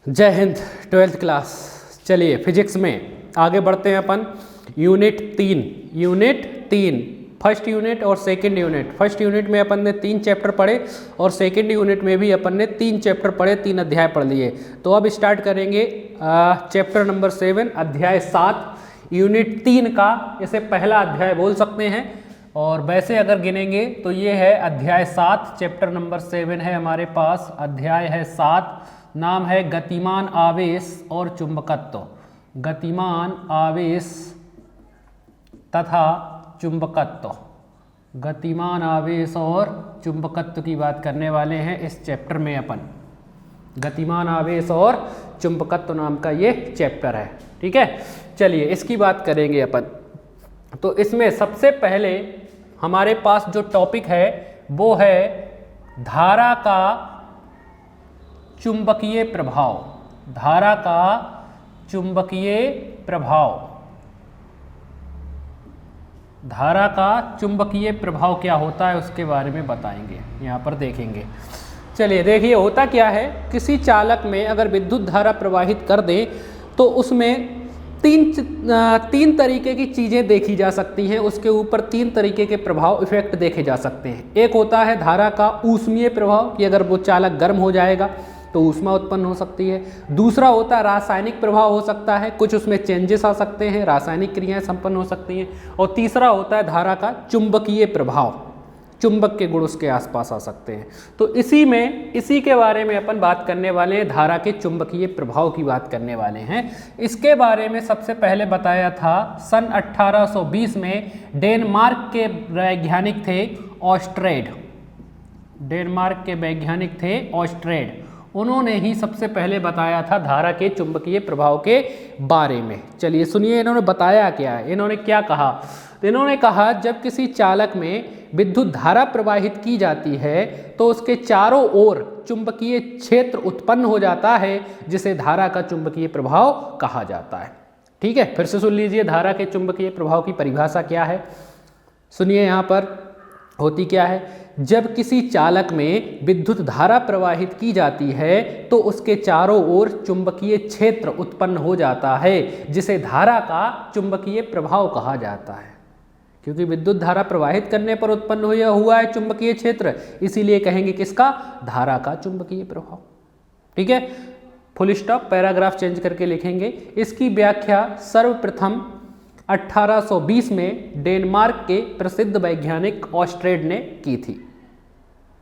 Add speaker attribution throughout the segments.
Speaker 1: जय Hind. 12th class. चलिए physics में आगे बढ़ते हैं अपन। यूनिट 3 फर्स्ट यूनिट और सेकंड यूनिट। फर्स्ट यूनिट में अपन ने 3 चैप्टर पढ़े और सेकंड यूनिट में भी अपन ने 3 चैप्टर पढ़े, 3 अध्याय पढ़ लिए। तो अब स्टार्ट करेंगे चैप्टर नंबर 7 अध्याय 7 यूनिट 3 का। इसे पहला अध्याय बोल सकते हैं और वैसे अगर गिनेंगे तो ये है अध्याय 7, चैप्टर नंबर 7 है हमारे पास, अध्याय है 7, नाम है गतिमान आवेश और चुंबकत्व। गतिमान आवेश तथा चुंबकत्व, गतिमान आवेश और चुंबकत्व की बात करने वाले हैं इस चैप्टर में अपन। गतिमान आवेश और चुंबकत्व नाम का ये चैप्टर है, ठीक है। चलिए इसकी बात करेंगे अपन। तो इसमें सबसे पहले हमारे पास जो टॉपिक है वो है धारा का चुंबकीय प्रभाव। धारा का चुंबकीय प्रभाव। धारा का चुंबकीय प्रभाव क्या होता है उसके बारे में बताएंगे, यहाँ पर देखेंगे। चलिए देखिए होता क्या है, किसी चालक में अगर विद्युत धारा प्रवाहित कर दें तो उसमें तीन तरीके की चीज़ें देखी जा सकती हैं, उसके ऊपर 3 तरीके के प्रभाव इफेक्ट देखे जा सकते हैं। एक होता है धारा का ऊष्मीय प्रभाव कि अगर वो चालक गर्म हो जाएगा तो ऊष्मा उत्पन्न हो सकती है। दूसरा होता है रासायनिक प्रभाव हो सकता है, कुछ उसमें चेंजेस आ सकते हैं, रासायनिक क्रियाएं संपन्न हो सकती हैं। और तीसरा होता है धारा का चुंबकीय प्रभाव, चुंबक के गुण उसके आसपास आ सकते हैं। तो इसी के बारे में अपन बात करने वाले हैं, धारा के चुंबकीय प्रभाव की बात करने वाले हैं। इसके बारे में सबसे पहले बताया था सन 1820 में डेनमार्क के वैज्ञानिक थे ऑस्ट्रेड। डेनमार्क के वैज्ञानिक थे ऑस्ट्रेड, उन्होंने ही सबसे पहले बताया था धारा के चुंबकीय प्रभाव के बारे में। चलिए सुनिए इन्होंने बताया क्या है। इन्होंने क्या कहा, तो इन्होंने कहा जब किसी चालक में विद्युत धारा प्रवाहित की जाती है तो उसके चारों ओर चुंबकीय क्षेत्र उत्पन्न हो जाता है, जिसे धारा का चुंबकीय प्रभाव कहा जाता है। ठीक है, फिर से सुन लीजिए धारा के चुंबकीय प्रभाव की परिभाषा क्या है। सुनिए यहाँ पर होती क्या है। जब किसी चालक में विद्युत धारा प्रवाहित की जाती है तो उसके चारों ओर चुंबकीय क्षेत्र उत्पन्न हो जाता है, जिसे धारा का चुंबकीय प्रभाव कहा जाता है। क्योंकि विद्युत धारा प्रवाहित करने पर उत्पन्न हुआ है चुंबकीय क्षेत्र, इसीलिए कहेंगे किसका, धारा का चुंबकीय प्रभाव। ठीक है, फुल स्टॉप, पैराग्राफ चेंज करके लिखेंगे। इसकी व्याख्या सर्वप्रथम 1820 में डेनमार्क के प्रसिद्ध वैज्ञानिक ऑस्ट्रेड ने की थी।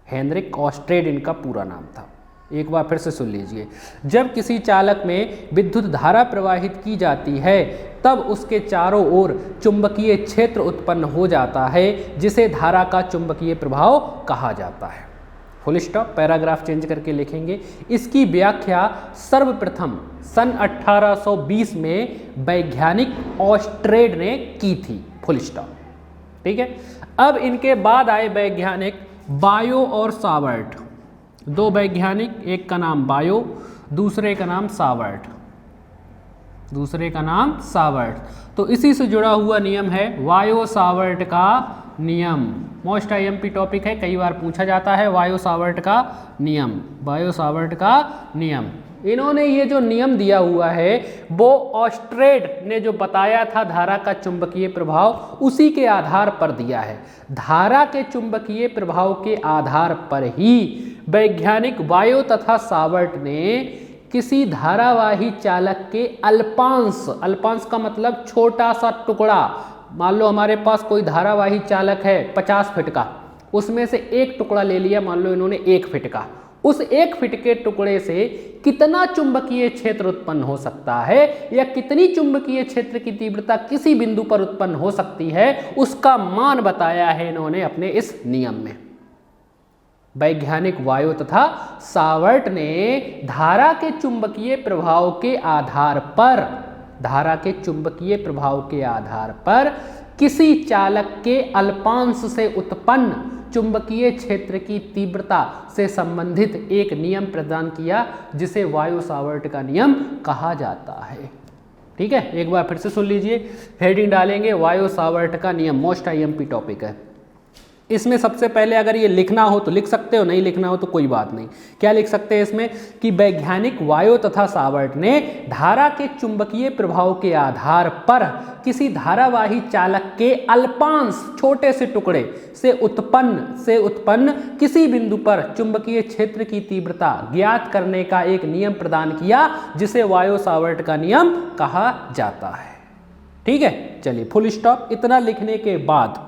Speaker 1: हेनरिक ऑस्ट्रेड इनका पूरा नाम था। एक बार फिर से सुन लीजिए। जब किसी चालक में विद्युत धारा प्रवाहित की जाती है तब उसके चारों ओर चुंबकीय क्षेत्र उत्पन्न हो जाता है, जिसे धारा का चुंबकीय प्रभाव कहा जाता है। फुल स्टॉप, पैराग्राफ चेंज करके लिखेंगे। इसकी व्याख्या सर्वप्रथम सन 1820 में वैज्ञानिक ऑस्ट्रेड ने की थी। फुल स्टॉप, ठीक है। अब इनके बाद आए वैज्ञानिक बायो और सावर्ट। 2 वैज्ञानिक, एक का नाम बायो, दूसरे का नाम सावर्ट। तो इसी से जुड़ा हुआ नियम है वायो सावर्ट का नियम। मोस्ट आईएमपी टॉपिक है, कई बार पूछा जाता है वायो सावर्ट का नियम। वायो सावर्ट का नियम, इन्होंने ये जो नियम दिया हुआ है वो ऑस्ट्रेड ने जो बताया था धारा का चुंबकीय प्रभाव, उसी के आधार पर दिया है। धारा के चुंबकीय प्रभाव के आधार पर ही वैज्ञानिक बायो तथा सावर्ट ने किसी धारावाही चालक के अल्पांश का मतलब छोटा सा टुकड़ा, मान लो हमारे पास कोई धारावाही चालक है 50 फीट का, उसमें से एक टुकड़ा ले लिया, मान लो इन्होंने 1 फीट का। उस 1 फीट के टुकड़े से कितना चुंबकीय क्षेत्र उत्पन्न हो सकता है या कितनी चुंबकीय क्षेत्र की तीव्रता किसी बिंदु पर उत्पन्न हो सकती है, उसका मान बताया है इन्होंने अपने इस नियम में। वैज्ञानिक वायो तथा सावर्ट ने धारा के चुंबकीय प्रभाव के आधार पर किसी चालक के अल्पांश से उत्पन्न चुंबकीय क्षेत्र की तीव्रता से संबंधित एक नियम प्रदान किया, जिसे वायो सावर्ट का नियम कहा जाता है। ठीक है, एक बार फिर से सुन लीजिए, हेडिंग डालेंगे वायो सावर्ट का नियम। मोस्ट आईएमपी टॉपिक है। इसमें सबसे पहले अगर ये लिखना हो तो लिख सकते हो, नहीं लिखना हो तो कोई बात नहीं। क्या लिख सकते हैं इसमें कि वैज्ञानिक वायो तथा सावर्ट ने धारा के चुंबकीय प्रभाव के आधार पर किसी धारावाही चालक के अल्पांश छोटे से टुकड़े से उत्पन्न किसी बिंदु पर चुंबकीय क्षेत्र की तीव्रता ज्ञात करने का एक नियम प्रदान किया, जिसे वायो सावर्ट का नियम कहा जाता है। ठीक है, चलिए फुल स्टॉप। इतना लिखने के बाद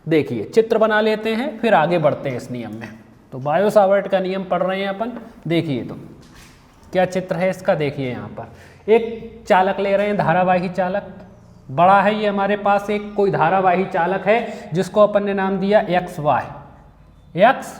Speaker 1: देखिए चित्र बना लेते हैं, फिर आगे बढ़ते हैं इस नियम में। तो वायो सावर्ट का नियम पढ़ रहे हैं अपन। देखिए तो क्या चित्र है इसका, देखिए यहाँ पर एक चालक ले रहे हैं, धारावाही चालक बड़ा है ये हमारे पास, एक कोई धारावाही चालक है जिसको अपन ने नाम दिया एक्स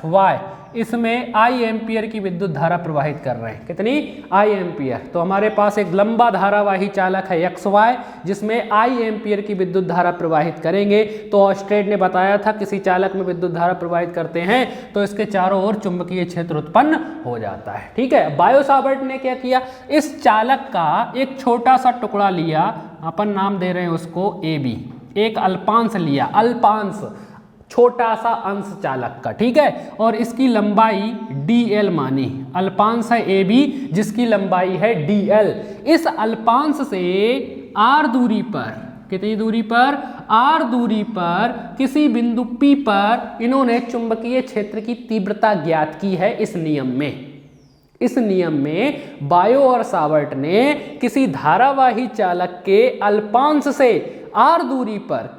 Speaker 1: वाई। इसमें आई एम्पियर की विद्युत धारा प्रवाहित कर रहे हैं। कितनी? आई एम्पियर। तो हमारे पास एक लंबा धारावाही चालक है एक्स वाई, जिसमें आई एम्पियर की विद्युत धारा प्रवाहित करेंगे। तो ऑस्टेड ने बताया था किसी चालक में विद्युत धारा प्रवाहित करते हैं तो इसके चारों ओर चुंबकीय क्षेत्र उत्पन्न हो जाता है। ठीक है, वायो सावर्ट ने क्या किया, इस चालक का एक छोटा सा टुकड़ा लिया, अपन नाम दे रहे हैं उसको ए बी, एक अल्पांश लिया, अल्पांश छोटा सा अंश चालक का। ठीक है, और इसकी लंबाई dl मानी, अल्पांश है ए बी जिसकी लंबाई है dl। इस अल्पांश से r दूरी पर, कितनी दूरी पर? r दूरी पर किसी बिंदु P पर इन्होंने चुंबकीय क्षेत्र की तीव्रता ज्ञात की है। इस नियम में वायो और सावर्ट ने किसी धारावाही चालक के अल्पांश से r दूरी पर,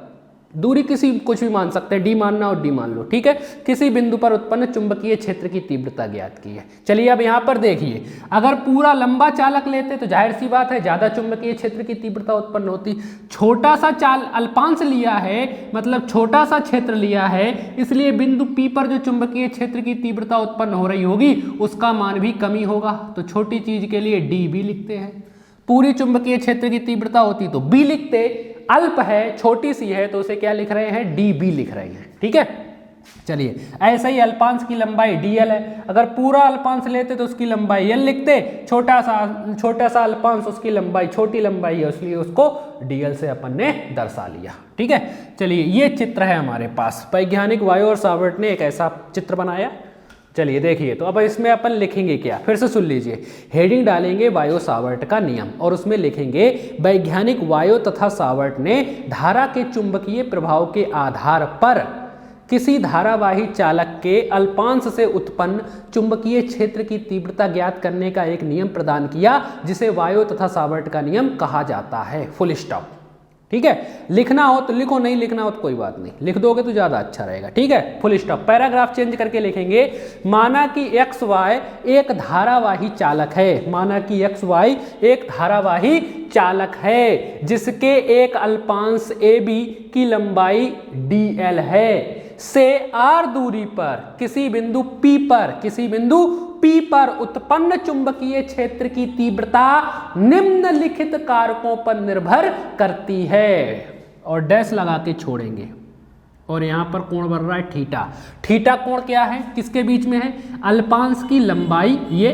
Speaker 1: दूरी किसी कुछ भी मान सकते हैं, डी मानना और डी मान लो। ठीक है, किसी बिंदु पर उत्पन्न चुंबकीय क्षेत्र की तीव्रता ज्ञात की है। चलिए अब यहाँ पर देखिए, अगर पूरा लंबा चालक लेते तो जाहिर सी बात है ज्यादा चुंबकीय क्षेत्र की तीव्रता उत्पन्न होती। छोटा सा अल्पांश लिया है, मतलब छोटा सा क्षेत्र लिया है, इसलिए बिंदु P पर जो चुंबकीय क्षेत्र की तीव्रता उत्पन्न हो रही होगी उसका मान भी कम ही होगा। तो छोटी चीज के लिए डी भी लिखते हैं। पूरी चुंबकीय क्षेत्र की तीव्रता होती तो बी लिखते, अल्प है, छोटी सी है तो उसे क्या लिख रहे हैं, डी बी लिख रहे हैं। ठीक है, चलिए ऐसे ही अल्पांश की लंबाई dl है, अगर पूरा अल्पांश लेते तो उसकी लंबाई l लिखते, छोटा सा अल्पांश उसकी लंबाई छोटी लंबाई है इसलिए उसको dl से अपन ने दर्शा लिया। ठीक है, चलिए ये चित्र है हमारे पास, वैज्ञानिक वायो और सावर्ट ने एक ऐसा चित्र बनाया। चलिए देखिए, तो अब इसमें अपन लिखेंगे क्या, फिर से सुन लीजिए। हेडिंग डालेंगे वायो सावर्ट का नियम और उसमें लिखेंगे वैज्ञानिक वायो तथा सावर्ट ने धारा के चुंबकीय प्रभाव के आधार पर किसी धारावाही चालक के अल्पांश से उत्पन्न चुंबकीय क्षेत्र की तीव्रता ज्ञात करने का एक नियम प्रदान किया, जिसे वायो तथा सावर्ट का नियम कहा जाता है। Full stop. ठीक है, लिखना हो तो लिखो, नहीं लिखना हो तो कोई बात नहीं, लिख दोगे तो ज्यादा अच्छा रहेगा। ठीक है, फुल स्टॉप। पैराग्राफ चेंज करके लिखेंगे, माना कि एक्स वाई एक धारावाही चालक है, माना कि एक्स वाई एक धारावाही चालक है जिसके एक अल्पांश ए बी की लंबाई dl है, से r दूरी पर किसी बिंदु P पर उत्पन्न चुंबकीय क्षेत्र की तीव्रता निम्नलिखित कारकों पर निर्भर करती है। और डैश लगा के छोड़ेंगे, और यहां पर कोण बन रहा है थीटा। थीटा कोण क्या है, किसके बीच में है? अल्पांश की लंबाई ये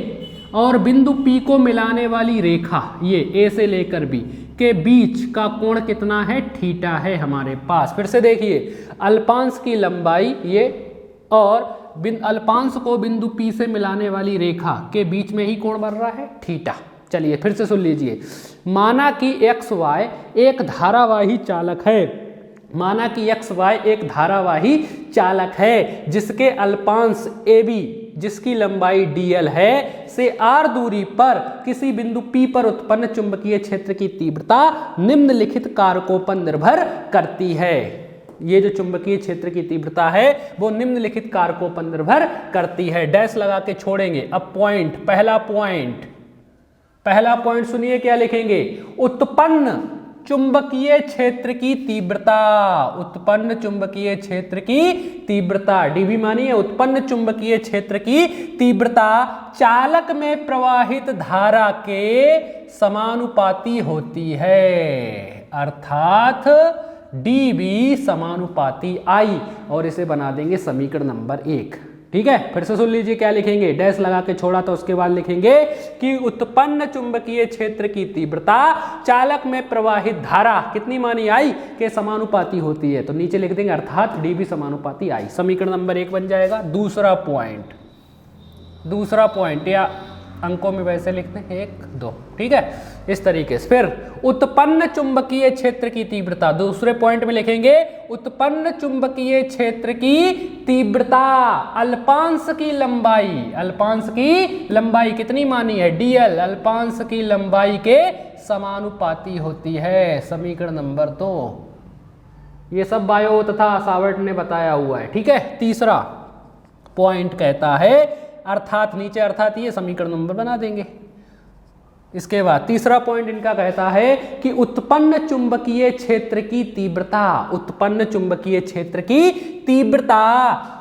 Speaker 1: और बिंदु P को मिलाने वाली रेखा ये A से लेकर B के बीच का कोण कितना है? थीटा है हमारे पास। फिर से देखिए, अल्पांश की लंबाई ये और अल्पांश को बिंदु P से मिलाने वाली रेखा के बीच में ही कोण बन रहा है थीटा। चलिए फिर से सुन लीजिए, माना कि एक्स वाई एक धारावाही चालक है, माना कि एक्स वाई एक धारावाही चालक है जिसके अल्पांश ए बी जिसकी लंबाई dl है, से r दूरी पर किसी बिंदु P पर उत्पन्न चुंबकीय क्षेत्र की तीव्रता निम्नलिखित कारकों पर निर्भर करती है। ये जो चुंबकीय क्षेत्र की तीव्रता है वो निम्नलिखित कारकों पर निर्भर करती है। डैश लगा के छोड़ेंगे। अब पॉइंट, पहला पॉइंट सुनिए, क्या लिखेंगे? उत्पन्न चुंबकीय क्षेत्र की तीव्रता, उत्पन्न चुंबकीय क्षेत्र की तीव्रता, डीवी मानिए, उत्पन्न चुंबकीय क्षेत्र की तीव्रता चालक में प्रवाहित धारा के समानुपाती होती है, अर्थात dB समानुपाती I, और इसे बना देंगे समीकरण नंबर 1। ठीक है, फिर से सुन लीजिए क्या लिखेंगे, डैश लगा के छोड़ा तो उसके बाद लिखेंगे कि उत्पन्न चुंबकीय क्षेत्र की तीव्रता चालक में प्रवाहित धारा कितनी मानी आई के समानुपाती होती है। तो नीचे लिख देंगे अर्थात डीबी समानुपाती आई। समीकरण नंबर 1 बन जाएगा। दूसरा पॉइंट या अंकों में वैसे लिखते हैं 1 2, ठीक है, इस तरीके से। फिर उत्पन्न चुंबकीय क्षेत्र की तीव्रता, दूसरे पॉइंट में लिखेंगे उत्पन्न चुंबकीय क्षेत्र की तीव्रता अल्पांश की लंबाई कितनी मानी है, डीएल, अल्पांश की लंबाई के समानुपाती होती है। समीकरण नंबर 2। ये सब बायो तथा सावर्ट ने बताया हुआ है, ठीक है। तीसरा पॉइंट कहता है अर्थात, नीचे अर्थात ये समीकरण नंबर बना देंगे। इसके बाद तीसरा पॉइंट इनका कहता है कि उत्पन्न चुंबकीय क्षेत्र की तीव्रता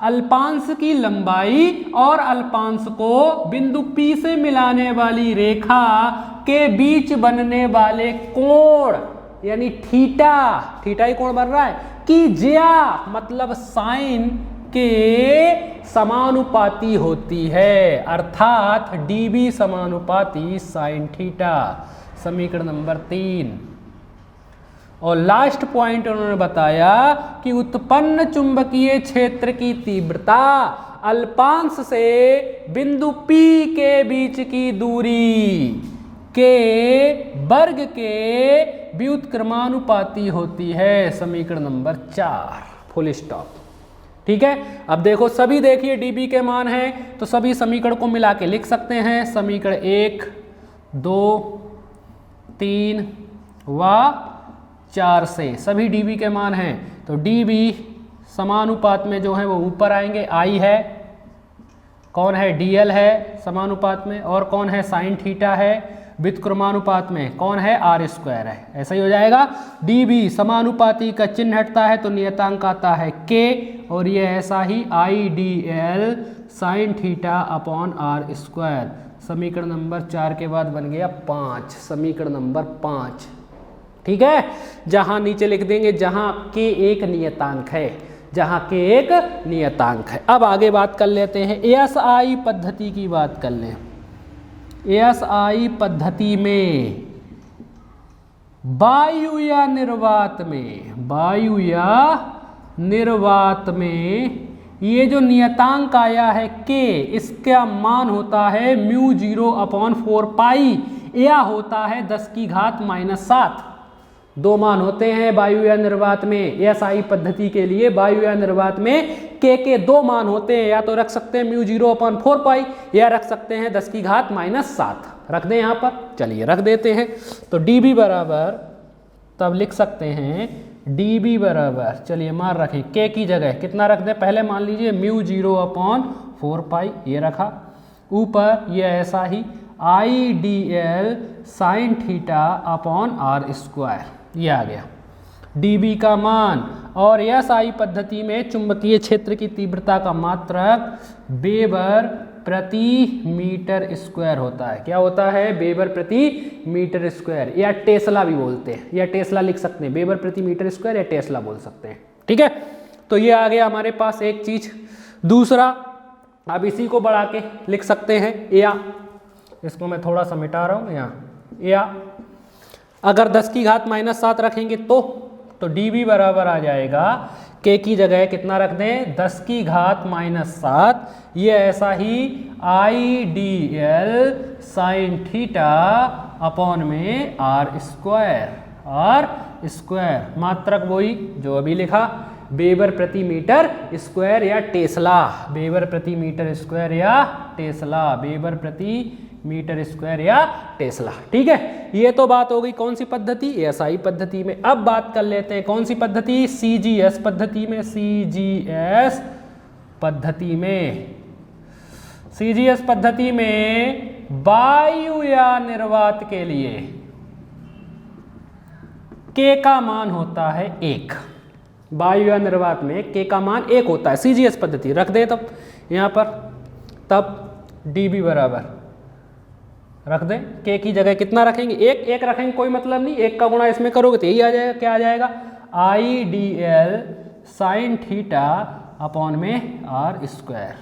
Speaker 1: अल्पांश की लंबाई और अल्पांश को बिंदु P से मिलाने वाली रेखा के बीच बनने वाले कोण यानी थीटा ही कोण बन रहा है कि ज्या मतलब साइन के समानुपाती होती है, अर्थात डीबी समानुपाती साइन थीटा। समीकरण नंबर 3। और लास्ट पॉइंट उन्होंने बताया कि उत्पन्न चुंबकीय क्षेत्र की तीव्रता अल्पांश से बिंदु P के बीच की दूरी के वर्ग के व्युत्क्रमानुपाती होती है। समीकरण नंबर 4। Full stop. ठीक है, अब देखो सभी देखिए डीबी के मान हैं तो सभी समीकरण को मिला के लिख सकते हैं। समीकरण 1 2 3 व 4 से सभी डीबी के मान हैं तो डीबी समानुपात में जो है वो ऊपर आएंगे। आई है, कौन है, डीएल है समानुपात में, और कौन है, साइन थीटा है, व्युत्क्रमानुपात में कौन है, आर स्क्वायर है। ऐसा ही हो जाएगा। डीबी समानुपाती का चिन्ह हटता है तो नियतांक आता है के, और ये ऐसा ही I d l sine theta upon r square. समीकरण नंबर 4 के बाद बन गया 5। समीकरण नंबर 5, ठीक है, जहां नीचे लिख देंगे जहां के एक नियतांक है, जहां के एक नियतांक है। अब आगे बात कर लेते हैं एएसआई पद्धति की बात कर लें। एएसआई पद्धति में वायु या निर्वात में ये जो नियतांक आया है के, इसका मान होता है μ0/4π या होता है 10⁻⁻⁷। दो मान होते हैं वायु या निर्वात में। एएसआई पद्धति के लिए वायु या निर्वात में के दो मान होते हैं, या तो रख सकते हैं μ0/4π या रख सकते हैं 10⁻⁷। रख दें यहाँ पर, चलिए रख देते हैं। तो dB बराबर तब लिख सकते हैं dB बराबर, चलिए मान रखें के की जगह कितना रख दें, पहले मान लीजिए μ0/4π ये रखा, ऊपर ये ऐसा ही I d l sine theta upon r square ये आ गया dB का मान। और एएसआई पद्धति में चुंबकीय क्षेत्र की तीव्रता का मात्रक वेबर प्रति मीटर स्क्वायर होता है। क्या होता है, वेबर प्रति मीटर स्क्वायर, या टेस्ला भी बोलते हैं, या टेस्ला लिख सकते हैं, वेबर प्रति मीटर स्क्वायर या टेस्ला बोल सकते हैं। ठीक है, तो ये आ गया हमारे पास एक चीज। दूसरा, अब इसी को बढ़ा के लिख सकते हैं या, इसको मैं थोड़ा सा मिटा रहा हूँ यहाँ, या अगर 10⁻⁻⁷ रखेंगे तो dB बराबर आ जाएगा के की जगह कितना रख दें 10⁻⁻⁷, ये ऐसा ही I d l sine theta upon में आर स्क्वायर, मात्रक वही जो अभी लिखा, वेबर प्रति मीटर स्क्वायर या टेस्ला, वेबर प्रति मीटर स्क्वायर या टेस्ला, वेबर प्रति मीटर स्क्वायर या टेस्ला। ठीक है, ये तो बात हो गई कौन सी पद्धति, एएसआई पद्धति में। अब बात कर लेते हैं कौन सी पद्धति, सीजीएस पद्धति में। सीजीएस पद्धति में वायु या निर्वात के लिए के का मान होता है 1। वायु या निर्वात में के का मान 1 होता है। सीजीएस पद्धति रख दे तब यहाँ पर, तब डीबी बराबर रख दें, के की जगह कितना रखेंगे, 1 रखेंगे, कोई मतलब नहीं, 1 का गुणा इसमें करोगे तो यही आ जाएगा। क्या आ जाएगा, आई d l sine theta upon में आर स्क्वायर।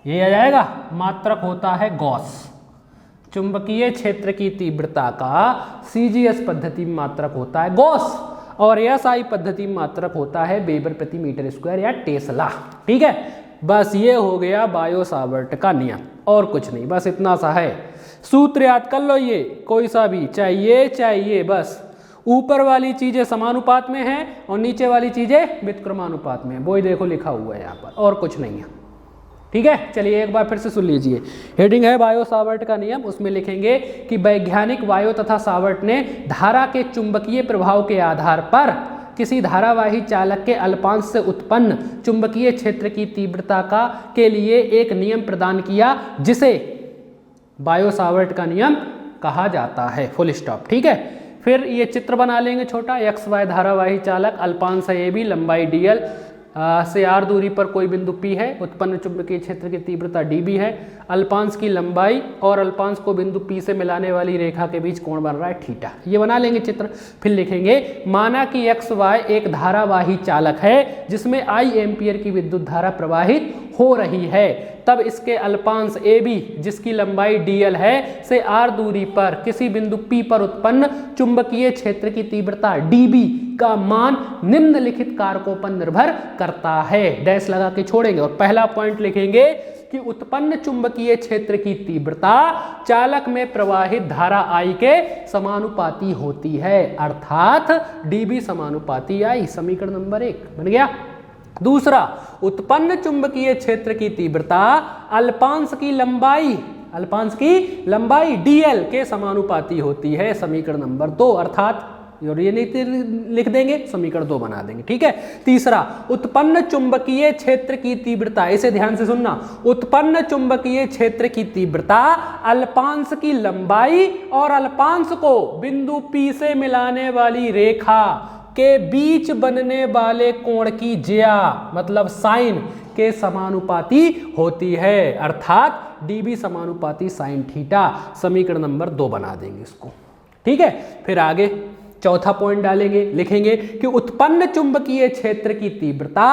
Speaker 1: ये आ जाएगा। मात्रक होता है गॉस। चुंबकीय क्षेत्र की तीव्रता का सीजीएस पद्धति में मात्रक होता है गॉस और एएसआई पद्धति में मात्रक होता है वेबर प्रति मीटर स्क्वायर या टेस्ला। ठीक है, बस ये हो गया बायो सावर्ट का नियम और कुछ नहीं, बस इतना सा है। सूत्र याद कर लो, ये कोई सा भी चाहिए, बस ऊपर वाली चीजें समानुपात में है और नीचे वाली चीजें व्युत्क्रमानुपात में है, वो ही देखो लिखा हुआ है यहाँ पर, और कुछ नहीं है। ठीक है, चलिए एक बार फिर से सुन लीजिए। हेडिंग है बायो सावर्ट का नियम, उसमें लिखेंगे कि वैज्ञानिक वायो तथा सावर्ट ने धारा के चुंबकीय प्रभाव के आधार पर किसी धारावाही चालक के अल्पांश से उत्पन्न चुंबकीय क्षेत्र की तीव्रता का के लिए एक नियम प्रदान किया, जिसे बायो सावर्ट का नियम कहा जाता है। Full stop. ठीक है, फिर ये चित्र बना लेंगे छोटा। एक्स वाई धारावाही चालक, अल्पांश ए बी, लंबाई dl से r दूरी पर कोई बिंदु P है, उत्पन्न चुंबकीय क्षेत्र की तीव्रता dB है, अल्पांश की लंबाई और अल्पांश को बिंदु P से मिलाने वाली रेखा के बीच कोण बन रहा है थीटा। ये बना लेंगे चित्र। फिर लिखेंगे माना कि एक्स वाई एक धारावाही चालक है जिसमें I एम्पियर की विद्युत धारा प्रवाहित हो रही है, तब इसके अल्पांश AB जिसकी लंबाई dl है से r दूरी पर किसी बिंदु P पर उत्पन्न चुंबकीय क्षेत्र की तीव्रता dB का मान निम्नलिखित कारकों पर निर्भर करता है। डैश लगा के छोड़ेंगे और पहला पॉइंट लिखेंगे कि उत्पन्न चुंबकीय क्षेत्र की तीव्रता चालक में प्रवाहित धारा I के समानुपाती होती है, अर्थात dB समानुपाती I। समीकरण नंबर 1 बन गया। दूसरा, उत्पन्न चुंबकीय क्षेत्र की तीव्रता अल्पांश की लंबाई dl के समानुपाती होती है। समीकरण नंबर 2, अर्थात ये नहीं लिख देंगे, समीकरण 2 बना देंगे। ठीक है। तीसरा, उत्पन्न चुंबकीय क्षेत्र की तीव्रता, इसे ध्यान से सुनना, उत्पन्न चुंबकीय क्षेत्र की तीव्रता अल्पांश की लंबाई और अल्पांश को बिंदु P से मिलाने वाली रेखा के बीच बनने वाले कोण की ज्या मतलब साइन के समानुपाती होती है, अर्थात dB समानुपाती साइन थीटा। समीकरण नंबर 2 बना देंगे इसको। ठीक है, फिर आगे चौथा पॉइंट डालेंगे, लिखेंगे कि उत्पन्न चुंबकीय क्षेत्र की तीव्रता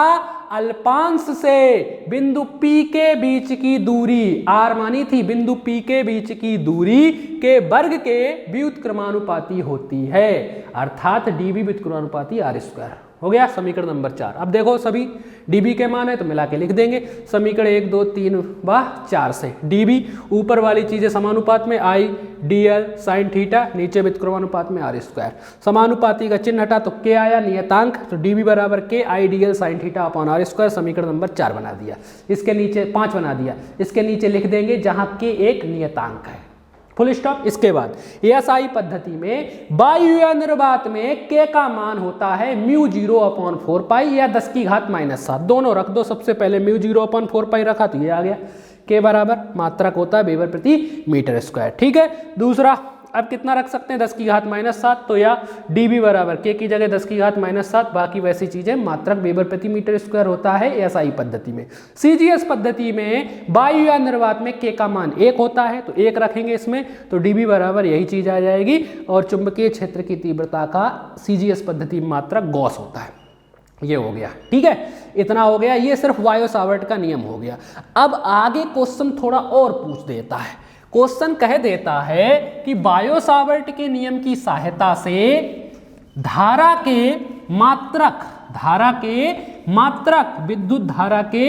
Speaker 1: अल्पांश से बिंदु P के बीच की दूरी, r मानी थी, बिंदु P के बीच की दूरी के वर्ग के व्युत्क्रमानुपाती होती है, अर्थात dB व्युत्क्रमानुपाती r²। हो गया समीकरण नंबर 4। अब देखो सभी dB के मान है तो मिला के लिख देंगे। समीकरण 1 2 3 व 4 से dB ऊपर वाली चीजें समानुपात में I dl साइन थीटा, नीचे व्युत्क्रमानुपात में r²। समानुपाती का चिन्ह हटा तो k आया नियतांक, तो dB बराबर k I dl sign theta upon r²। समीकरण नंबर 4 बना दिया। इसके नीचे 5 बना दिया, इसके नीचे लिख देंगे जहां k एक नियतांक है। Full stop. इसके बाद एएसआई पद्धति में वायु निर्वात में k का मान होता है μ0/4π या 10⁻⁷। दोनों रख दो, सबसे पहले μ0/4π रखा तो ये आ गया, k बराबर मात्रक होता है वेबर प्रति मीटर स्क्वायर। ठीक है। दूसरा, अब कितना रख सकते हैं 10⁻⁷, तो या dB बराबर k की जगह 10⁻⁷, बाकी वैसी चीजें मात्रक वेबर प्रति मीटर स्क्वायर होता है एएसआई पद्धति में। सीजीएस पद्धति में वायु या निर्वात में k का मान 1 होता है, तो 1 रखेंगे इसमें, तो dB बराबर यही चीज आ जाएगी और चुंबकीय क्षेत्र की तीव्रता का सीजीएस पद्धति में मात्रक गॉस होता है। ये हो गया। ठीक है, इतना हो गया, ये सिर्फ बायो सावर्ट का नियम हो गया। अब आगे क्वेश्चन थोड़ा और पूछ देता है। क्वेश्चन कह देता है कि बायो सावर्ट के नियम की सहायता से धारा के मात्रक विद्युत धारा के